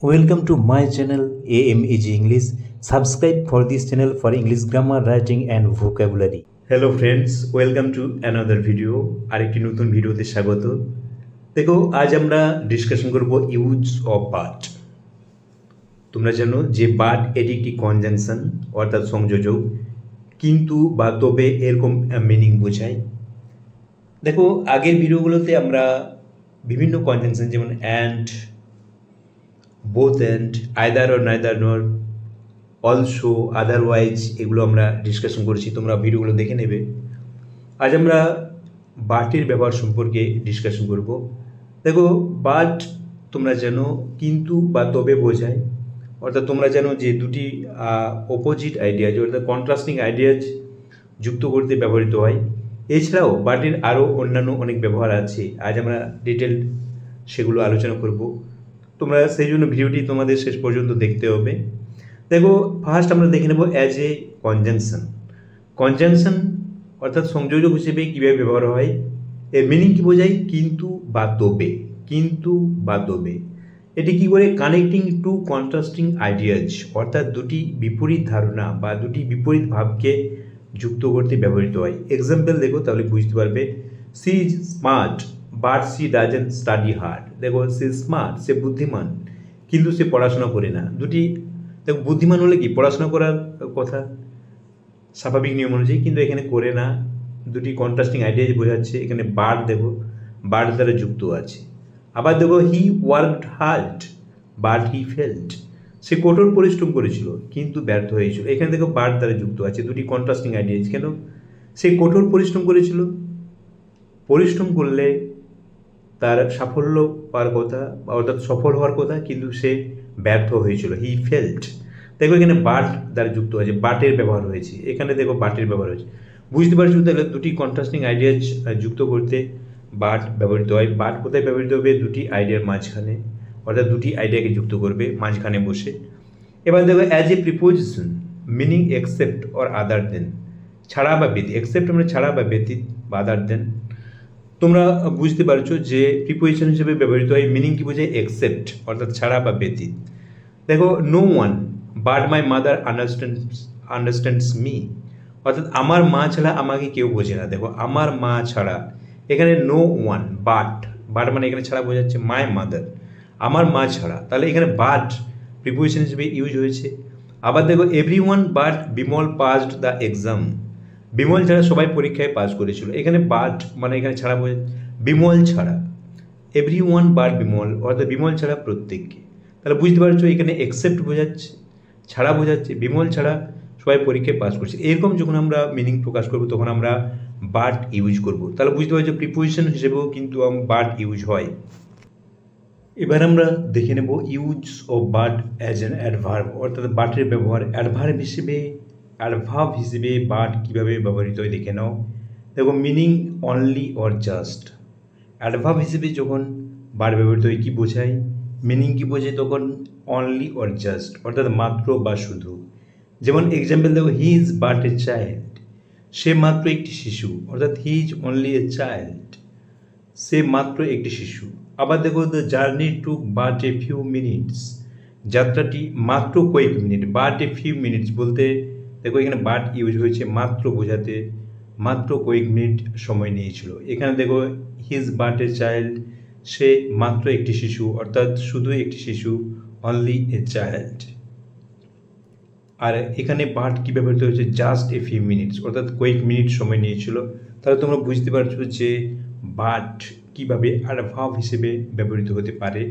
Welcome to my channel AMEG English. Subscribe for this channel for English grammar, writing and vocabulary. Hello friends, welcome to another video. আরেকটি নতুন ভিডিওতে স্বাগত। দেখো, আজ আমরা discussion করব ইউজ অফ বাট। তোমরা জানো যে বাট এটি একটি কনজাংশন অর্থাৎ সংযোজক, কিন্তু বা তবে এরকম মিনিং বোঝায়। দেখো, আগের ভিডিওগুলোতে আমরা বিভিন্ন কনজাংশন যেমন and, both and, either or neither নর, অলসো, আদারওয়াইজ এগুলো আমরা ডিসকাশন করেছি, তোমরা ভিডিওগুলো দেখে নেবে। আজ আমরা বাটের ব্যবহার সম্পর্কে ডিসকাশন করব। দেখো, বাট তোমরা জানো কিন্তু বা তবে বোঝায়, অর্থাৎ তোমরা জানো যে দুটি অপোজিট আইডিয়াজ অর্থাৎ কন্ট্রাস্টিং আইডিয়াজ যুক্ত করতে ব্যবহৃত হয়। এছাড়াও বাটের আরও অন্যান্য অনেক ব্যবহার আছে, আজ আমরা ডিটেল সেগুলো আলোচনা করব। তোমরা সেই জন্য ভিডিওটি তোমাদের শেষ পর্যন্ত দেখতে হবে। দেখো, ফার্স্ট আমরা দেখে নেব অ্যাজ এ কনজাংশন। কনজাংশন অর্থাৎ সংযোজক হিসেবে কীভাবে ব্যবহার হয়, এর মিনিং কী বোঝায়? কিন্তু বা তবে। কিন্তু বা তবে এটি কী করে? কানেক্টিং টু কন্ট্রাস্টিং আইডিয়াজ অর্থাৎ দুটি বিপরীত ধারণা বা দুটি বিপরীত ভাবকে যুক্ত করতে ব্যবহৃত হয়। এক্সাম্পল দেখো, তাহলে বুঝতে পারবে। She is smart but she doesn't study hard. দেখো, সে স্মার্ট, সে বুদ্ধিমান, কিন্তু সে পড়াশোনা করে না। দুটি দেখো, বুদ্ধিমান হলে কি পড়াশোনা করার কথা স্বাভাবিক নিয়ম অনুযায়ী, কিন্তু এখানে করে না। দুটি কন্ট্রাস্টিং আইডিয়া বোঝাচ্ছে। এখানে বাট দেখো, বাট দ্বারা যুক্ত আছে। আবার দেখো, he worked hard but he felt. সে কঠোর পরিশ্রম করেছিল কিন্তু ব্যর্থ হয়েছিল। এখানে দেখো বাট দ্বারা যুক্ত আছে। দুটি কন্ট্রাস্টিং আইডিয়াজ। কেন? সে কঠোর পরিশ্রম করেছিল, পরিশ্রম করলে তার সাফল্য পাওয়ার কথা অর্থাৎ সফল হওয়ার কথা, কিন্তু সে ব্যর্থ হয়েছিল। He felt. দেখো, এখানে বাট দ্বারা যুক্ত আছে, বাটের ব্যবহার হয়েছে। এখানে দেখো বাটের ব্যবহার হয়েছে। বুঝতে পারছো? তাহলে দুটি কন্ট্রাস্টিং আইডিয়াজ যুক্ত করতে বাট ব্যবহৃত হয়। বাট কোথায় ব্যবহৃত হবে? দুটি আইডিয়ার মাঝখানে, অর্থাৎ দুটি আইডিয়াকে যুক্ত করবে মাঝখানে বসে। এবার দেখো, as a preposition meaning except or other than. ছাড়া বা ব্যতীত। এক্সেপ্ট মানে ছাড়া বা ব্যতীত বা আদার দেন। তোমরা বুঝতে পারছো যে প্রিপোজিশন হিসেবে ব্যবহৃত হয়। মিনিং কি বোঝায়? এক্সেপ্ট অর্থাৎ ছাড়া বা ব্যতীত। দেখো, no one but my mother understands me, অর্থাৎ আমার মা ছাড়া আমাকে কেউ বোঝে না। দেখো, আমার মা ছাড়া, এখানে নো ওয়ান, বাট বাট মানে এখানে ছাড়া বোঝাচ্ছে মাই মাদার, আমার মা ছাড়া। তাহলে এখানে বাট প্রিপোজিশন হিসেবে ইউজ হয়েছে। আবার দেখো, every one but Bimal passed the exam. Bimal ছাড়া সবাই পরীক্ষায় পাস করেছিল। এখানে বাট মানে এখানে ছাড়া বোঝাচ্ছে বিমল ছাড়া। এভরি ওয়ান বাট বিমল অর্থাৎ বিমল ছাড়া প্রত্যেককে। তাহলে বুঝতে পারছো এখানে এক্সেপ্ট বোঝাচ্ছে, ছাড়া বোঝাচ্ছে, বিমল ছাড়া সবাই পরীক্ষায় পাস করছে। এরকম যখন আমরা মিনিং প্রকাশ করব তখন আমরা বাট ইউজ করব। তাহলে বুঝতে পারছো প্রিপোজিশন হিসেবেও কিন্তু বাট ইউজ হয়। এবার আমরা দেখে নেব use of but as an adverb, অর্থাৎ বাটের ব্যবহার অ্যাডভার্ব হিসেবে। অ্যাডভার্ব হিসেবে বাট কীভাবে ব্যবহৃত হয় দেখে নাও। দেখো, meaning only or just. Adverb হিসেবে যখন বাট ব্যবহৃত হয় কী বোঝায়? মিনিং কী বোঝায় তখন? অনলি অর জাস্ট অর্থাৎ মাত্র বা শুধু। যেমন এক্সাম্পল দেখো, he is but a child. সে মাত্র একটি শিশু, অর্থাৎ he is only a child, সে মাত্র একটি শিশু। আবার দেখো, the journey took but a few minutes. যাত্রাটি মাত্র কয়েক মিনিট। বাট এ ফিউ মিনিটস বলতে দেখো এখানে বাট ইউজ হয়েছে মাত্র বোঝাতে, মাত্র কয়েক মিনিট সময় নিয়েছিল। এখানে দেখো, হিজ বাট এ চাইল্ড, সে মাত্র একটি শিশু অর্থাৎ শুধু একটি শিশু, অনলি এ চাইল্ড। আর এখানে বাট কী ব্যবহৃত হয়েছে? জাস্ট এ ফিউ মিনিটস অর্থাৎ কয়েক মিনিট সময় নিয়েছিল। তাহলে তোমরা বুঝতে পারছো যে বাট কীভাবে অ্যাডভার্ব হিসেবে ব্যবহৃত হতে পারে